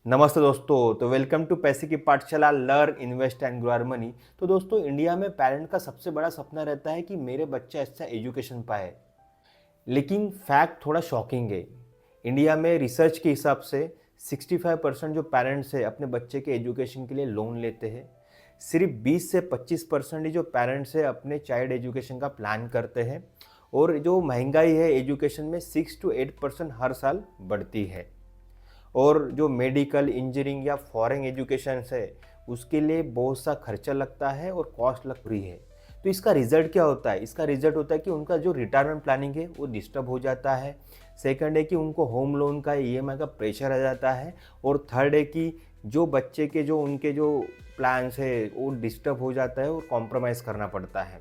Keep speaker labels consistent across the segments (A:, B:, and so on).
A: नमस्ते दोस्तों। तो वेलकम टू पैसे की पाठशाला learn invest and grow money. तो दोस्तों, इंडिया में पेरेंट का सबसे बड़ा सपना रहता है कि मेरे बच्चा अच्छा एजुकेशन पाए। लेकिन फैक्ट थोड़ा शॉकिंग है। इंडिया में रिसर्च के हिसाब से 65% जो पेरेंट्स है अपने बच्चे के एजुकेशन के लिए लोन लेते हैं। सिर्फ 20 से 25% ही जो पेरेंट्स है अपने चाइल्ड एजुकेशन का प्लान करते हैं। और जो महंगाई है एजुकेशन में 6 to 8% हर साल बढ़ती है। और जो मेडिकल इंजीनियरिंग या फॉरेन एजुकेशन है उसके लिए बहुत सा खर्चा लगता है और कॉस्ट लग रही है। तो इसका रिजल्ट क्या होता है? इसका रिजल्ट होता है कि उनका जो रिटायरमेंट प्लानिंग है वो डिस्टर्ब हो जाता है। सेकंड है कि उनको होम लोन का ईएमआई का प्रेशर आ जाता है। और थर्ड है कि जो बच्चे के जो उनके जो प्लान्स है वो डिस्टर्ब हो जाता है और कॉम्प्रोमाइज़ करना पड़ता है।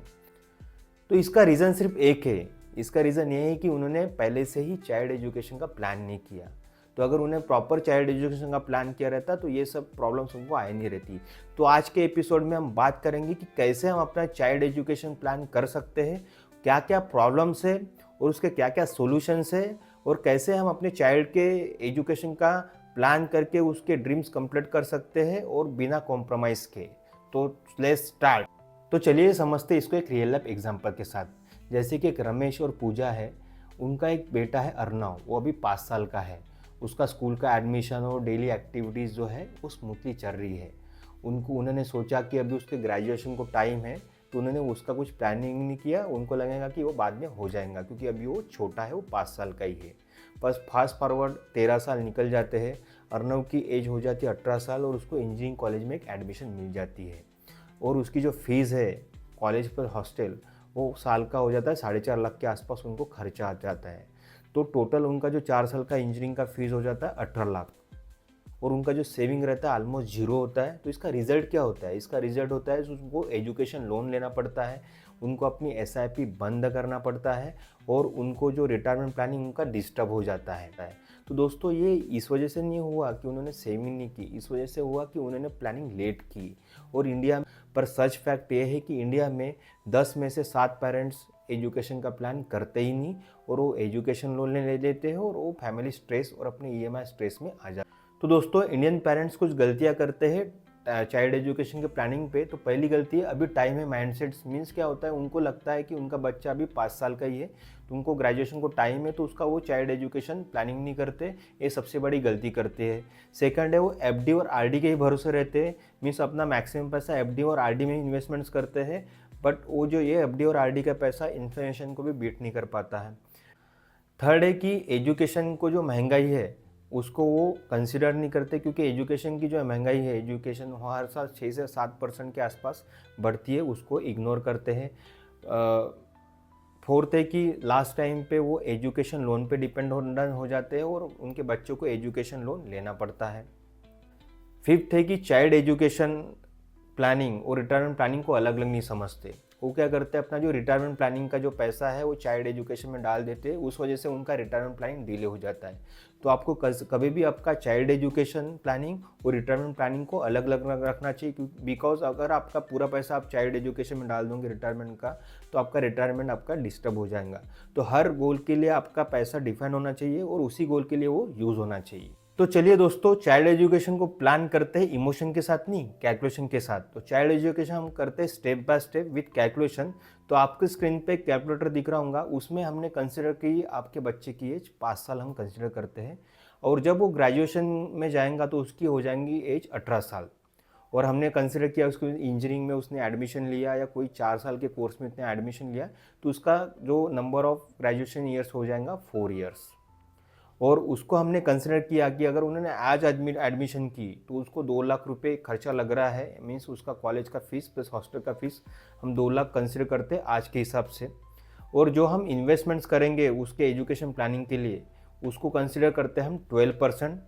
A: तो इसका रीज़न सिर्फ एक है। इसका रीज़न ये है कि उन्होंने पहले से ही चाइल्ड एजुकेशन का प्लान नहीं किया। तो अगर उन्हें प्रॉपर चाइल्ड एजुकेशन का प्लान किया रहता तो ये सब प्रॉब्लम्स उनको आई नहीं रहती। तो आज के एपिसोड में हम बात करेंगे कि कैसे हम अपना चाइल्ड एजुकेशन प्लान कर सकते हैं, क्या क्या प्रॉब्लम्स है और उसके क्या क्या सोल्यूशंस है, और कैसे हम अपने चाइल्ड के एजुकेशन का प्लान करके उसके ड्रीम्स कंप्लीट कर सकते हैं और बिना कॉम्प्रोमाइज़ के। तो लेट्स स्टार्ट। तो चलिए समझते इसको एक रियल लाइफ एग्जांपल के साथ। जैसे कि एक रमेश और पूजा है, उनका एक बेटा है अर्नव, वो अभी 5 साल का है। उसका स्कूल का एडमिशन और डेली एक्टिविटीज़ जो है वो स्मूथली चल रही है। उन्होंने सोचा कि अभी उसके ग्रेजुएशन को टाइम है, तो उन्होंने उसका कुछ प्लानिंग नहीं किया। उनको लगेगा कि वो बाद में हो जाएगा क्योंकि अभी वो छोटा है, वो 5 साल का ही है। बस फास्ट फॉरवर्ड 13 साल निकल जाते हैं। अर्नव की एज हो जाती है 18 साल और उसको इंजीनियरिंग कॉलेज में एक एडमिशन मिल जाती है। और उसकी जो फीस है कॉलेज पर हॉस्टल, वो साल का हो जाता है 4.5 लाख के आसपास उनको खर्चा आ जाता है। तो टोटल उनका जो 4 साल का इंजीनियरिंग का फीस हो जाता है 18 लाख। और उनका जो सेविंग रहता है ऑलमोस्ट जीरो होता है। तो इसका रिजल्ट क्या होता है? इसका रिजल्ट होता है उनको एजुकेशन लोन लेना पड़ता है, उनको अपनी एसआईपी बंद करना पड़ता है और उनको जो रिटायरमेंट प्लानिंग उनका डिस्टर्ब हो जाता है। तो दोस्तों, ये इस वजह से नहीं हुआ कि उन्होंने सेविंग नहीं की, इस वजह से हुआ कि उन्होंने प्लानिंग लेट की। और इंडिया पर सच फैक्ट ये है कि इंडिया में 10 में से 7 पेरेंट्स एजुकेशन का प्लान करते ही नहीं और वो एजुकेशन लोन ले लेते हैं और वो फैमिली स्ट्रेस और अपने ईएमआई स्ट्रेस में आ जाते हैं। तो दोस्तों, इंडियन पेरेंट्स कुछ गलतियां करते हैं चाइल्ड एजुकेशन के प्लानिंग पे। तो पहली गलती है अभी टाइम है माइंडसेट्स। मीन्स क्या होता है, उनको लगता है कि उनका बच्चा अभी 5 साल का ही है, तो उनको ग्रेजुएशन को टाइम है, तो उसका वो चाइल्ड एजुकेशन प्लानिंग नहीं करते। ये सबसे बड़ी गलती करते हैं। सेकंड है वो एफडी और आरडी के ही भरोसे रहते हैं। मीन्स अपना मैक्सिमम पैसा एफडी और आरडी में इन्वेस्टमेंट्स करते हैं, बट वो जो ये एफडी और आरडी का पैसा इन्फ्लेशन को भी बीट नहीं कर पाता है। थर्ड है कि एजुकेशन को जो महंगाई है उसको वो कंसिडर नहीं करते, क्योंकि एजुकेशन की जो महंगाई है, एजुकेशन हर साल 6 से 7% के आसपास बढ़ती है, उसको इग्नोर करते हैं। फोर्थ है कि लास्ट टाइम पे वो एजुकेशन लोन पे डिपेंड हो जाते हैं और उनके बच्चों को एजुकेशन लोन लेना पड़ता है। फिफ्थ है कि चाइल्ड एजुकेशन प्लानिंग और रिटायरमेंट प्लानिंग को अलग अलग नहीं समझते। वो क्या करते हैं, अपना जो रिटायरमेंट प्लानिंग का जो पैसा है वो चाइल्ड एजुकेशन में डाल देते हैं, उस वजह से उनका रिटायरमेंट प्लानिंग डिले हो जाता है। तो आपको कभी भी आपका चाइल्ड एजुकेशन प्लानिंग और रिटायरमेंट प्लानिंग को अलग अलग रखना चाहिए, क्योंकि बिकॉज अगर आपका पूरा पैसा आप चाइल्ड एजुकेशन में डाल दोगे रिटायरमेंट का, तो आपका रिटायरमेंट आपका डिस्टर्ब हो जाएगा। तो हर गोल के लिए आपका पैसा डिफाइन होना चाहिए और उसी गोल के लिए वो यूज़ होना चाहिए। तो चलिए दोस्तों, चाइल्ड एजुकेशन को प्लान करते हैं इमोशन के साथ नहीं, कैलकुलेशन के साथ। तो चाइल्ड एजुकेशन हम करते हैं step by step with calculation. तो आपके स्क्रीन पे कैलकुलेटर दिख रहा होगा, उसमें हमने कंसिडर की आपके बच्चे की एज 5 साल हम कंसिडर करते हैं। और जब वो ग्रेजुएशन में जाएगा तो उसकी हो जाएंगी एज 18 साल। और हमने कंसिडर किया उसको इंजीनियरिंग में उसने एडमिशन लिया या कोई 4 साल के कोर्स में उसने एडमिशन लिया, तो उसका जो नंबर ऑफ ग्रेजुएशन ईयर्स हो जाएगा 4 ईयर्स। और उसको हमने कंसिडर किया कि अगर उन्होंने आज एडमिशन की तो उसको 2 लाख रुपए खर्चा लग रहा है। मीन्स उसका कॉलेज का फीस प्लस हॉस्टल का फीस हम 2 लाख कंसिडर करते हैं आज के हिसाब से। और जो हम इन्वेस्टमेंट्स करेंगे उसके एजुकेशन प्लानिंग के लिए, उसको कंसिडर करते हैं हम 12%।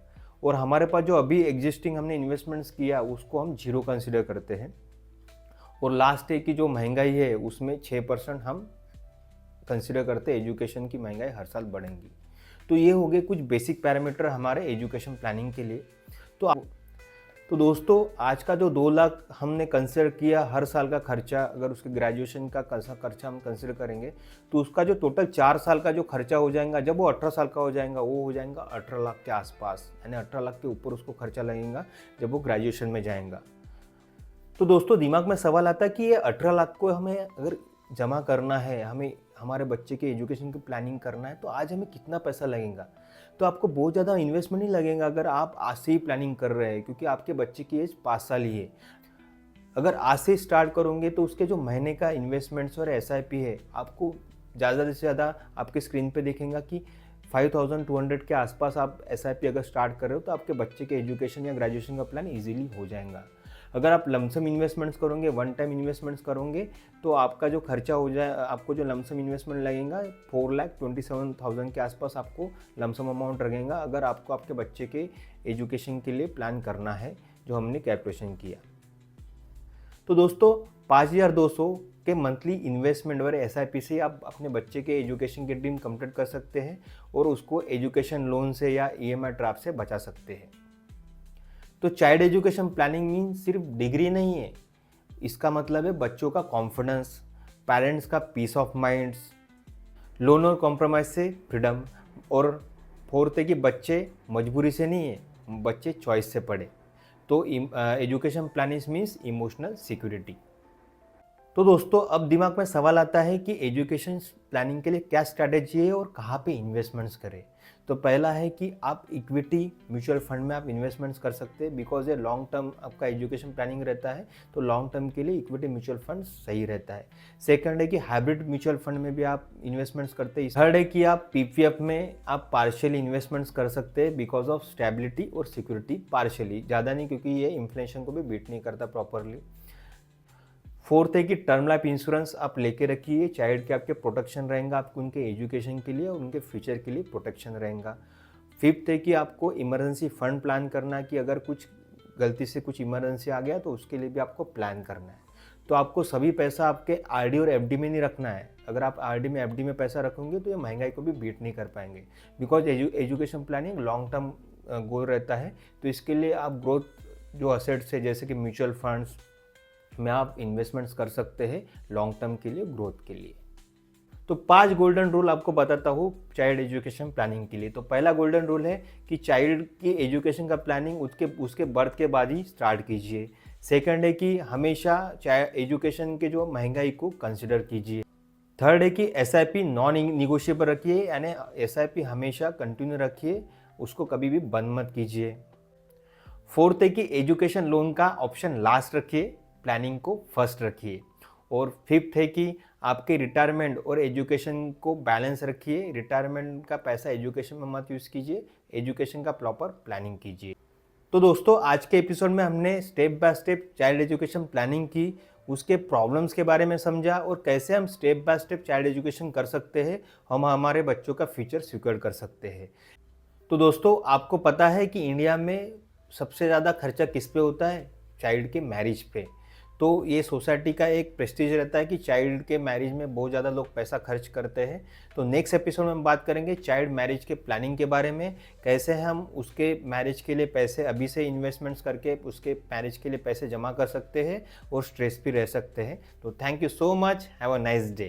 A: और हमारे पास जो अभी एग्जिस्टिंग हमने इन्वेस्टमेंट्स किया उसको हम 0 कंसिडर करते हैं। और लास्ट है कि जो महंगाई है उसमें 6% हम कंसिडर करते हैं। एजुकेशन की महंगाई हर साल बढ़ेंगी। तो ये हो गए कुछ बेसिक पैरामीटर हमारे एजुकेशन प्लानिंग के लिए। तो तो दोस्तों आज का जो 2 लाख हमने कंसिडर किया हर साल का खर्चा, अगर उसके ग्रेजुएशन का खर्चा हम कंसिडर करेंगे तो उसका जो टोटल 4 साल का जो खर्चा हो जाएगा, जब वो 18 साल का हो जाएगा वो हो जाएगा 18 लाख के आसपास, यानी 18 लाख के ऊपर उसको खर्चा लगेगा जब वो ग्रेजुएशन में जाएगा। तो दोस्तों दिमाग में सवाल आता है कि ये 18 लाख को हमें अगर जमा करना है, हमें हमारे बच्चे के एजुकेशन की प्लानिंग करना है, तो आज हमें कितना पैसा लगेगा। तो आपको बहुत ज़्यादा इन्वेस्टमेंट नहीं लगेगा अगर आप आज से ही प्लानिंग कर रहे हैं, क्योंकि आपके बच्चे की एज 5 साल ही है। अगर आज से स्टार्ट करोगे तो उसके जो महीने का इन्वेस्टमेंट्स और SIP है, आपको ज़्यादा से ज़्यादा आपके स्क्रीन पे देखेंगे कि 5200 के आसपास आप SIP अगर स्टार्ट कर रहे हो तो आपके बच्चे के एजुकेशन या ग्रेजुएशन का प्लान ईजिली हो जाएगा। अगर आप लमसम इन्वेस्टमेंट्स करोगे, वन टाइम इन्वेस्टमेंट्स करोगे, तो आपका जो खर्चा हो जाए, आपको जो लमसम इन्वेस्टमेंट लगेगा 4,27,000 के आसपास आपको लमसम अमाउंट लगेगा, अगर आपको आपके बच्चे के एजुकेशन के लिए प्लान करना है, जो हमने कैलकुलेशन किया। तो दोस्तों 5,200 के मंथली इन्वेस्टमेंट और SIP से आप अपने बच्चे के एजुकेशन की ड्रीम कंप्लीट कर सकते हैं और उसको एजुकेशन लोन से या EMI ट्रैप से बचा सकते हैं। तो चाइल्ड एजुकेशन प्लानिंग मीन सिर्फ डिग्री नहीं है, इसका मतलब है बच्चों का कॉन्फिडेंस, पेरेंट्स का पीस ऑफ माइंड्स, लोन और कॉम्प्रोमाइज से फ्रीडम, और फोर्थ है कि बच्चे मजबूरी से नहीं है, बच्चे चॉइस से पढ़े। तो education planning means emotional security. तो दोस्तों अब दिमाग में सवाल आता है कि एजुकेशन प्लानिंग के लिए क्या स्ट्रैटेजी है और कहाँ पे इन्वेस्टमेंट्स करें। तो पहला है कि आप इक्विटी म्यूचुअल फंड में आप इन्वेस्टमेंट्स कर सकते हैं, बिकॉज ये लॉन्ग टर्म आपका एजुकेशन प्लानिंग रहता है, तो लॉन्ग टर्म के लिए इक्विटी म्यूचुअल फंड सही रहता है। सेकंड है कि हाइब्रिड म्यूचुअल फंड में भी आप इन्वेस्टमेंट्स करते हैं। थर्ड है कि आप PPF में आप पार्शियली इन्वेस्टमेंट्स कर सकते हैं बिकॉज ऑफ स्टेबिलिटी और सिक्योरिटी, पार्शियली, ज़्यादा नहीं, क्योंकि ये इन्फ्लेशन को भी बीट नहीं करता प्रॉपरली। फोर्थ है कि टर्म लाइफ इंश्योरेंस आप लेके रखिए, चाइल्ड के आपके प्रोटेक्शन रहेगा, आपको उनके एजुकेशन के लिए और उनके फ्यूचर के लिए प्रोटेक्शन रहेगा। फिफ्थ है कि आपको इमरजेंसी फंड प्लान करना है कि अगर कुछ गलती से कुछ इमरजेंसी आ गया तो उसके लिए भी आपको प्लान करना है। तो आपको सभी पैसा आपके RD और FD में नहीं रखना है। अगर आप RD में FD में पैसा रखोगे तो ये महंगाई को भी बीट नहीं कर पाएंगे, because education planning long term goal रहता है। तो इसके लिए आप ग्रोथ जो असेट्स है जैसे कि म्यूचुअल फंड्स में आप इन्वेस्टमेंट्स कर सकते हैं लॉन्ग टर्म के लिए, ग्रोथ के लिए। तो 5 गोल्डन रूल आपको बताता हूँ चाइल्ड एजुकेशन प्लानिंग के लिए। तो पहला गोल्डन रूल है कि चाइल्ड की एजुकेशन का प्लानिंग उसके बर्थ के बाद ही स्टार्ट कीजिए। सेकंड है कि हमेशा एजुकेशन के जो महंगाई को कंसिडर कीजिए। थर्ड है कि SIP नॉन निगोशिएबल रखिए, यानी SIP हमेशा कंटिन्यू रखिए, उसको कभी भी बंद मत कीजिए। फोर्थ है कि एजुकेशन लोन का ऑप्शन लास्ट रखिए, प्लानिंग को फर्स्ट रखिए। और फिफ्थ है कि आपके रिटायरमेंट और एजुकेशन को बैलेंस रखिए, रिटायरमेंट का पैसा एजुकेशन में मत यूज़ कीजिए, एजुकेशन का प्रॉपर प्लानिंग कीजिए। तो दोस्तों आज के एपिसोड में हमने step by step child education planning की, उसके प्रॉब्लम्स के बारे में समझा और कैसे हम step by step child education कर सकते हैं, हम हमारे बच्चों का फ्यूचर सिक्योर कर सकते हैं। तो दोस्तों आपको पता है कि इंडिया में सबसे ज़्यादा खर्चा किस पे होता है? चाइल्ड के मैरिज पे। तो ये सोसाइटी का एक प्रेस्टीज रहता है कि चाइल्ड के मैरिज में बहुत ज़्यादा लोग पैसा खर्च करते हैं। तो नेक्स्ट एपिसोड में हम बात करेंगे चाइल्ड मैरिज के प्लानिंग के बारे में, कैसे हम उसके मैरिज के लिए पैसे अभी से इन्वेस्टमेंट्स करके उसके मैरिज के लिए पैसे जमा कर सकते हैं और स्ट्रेस फ्री रह सकते हैं। तो thank you so much, have a nice day.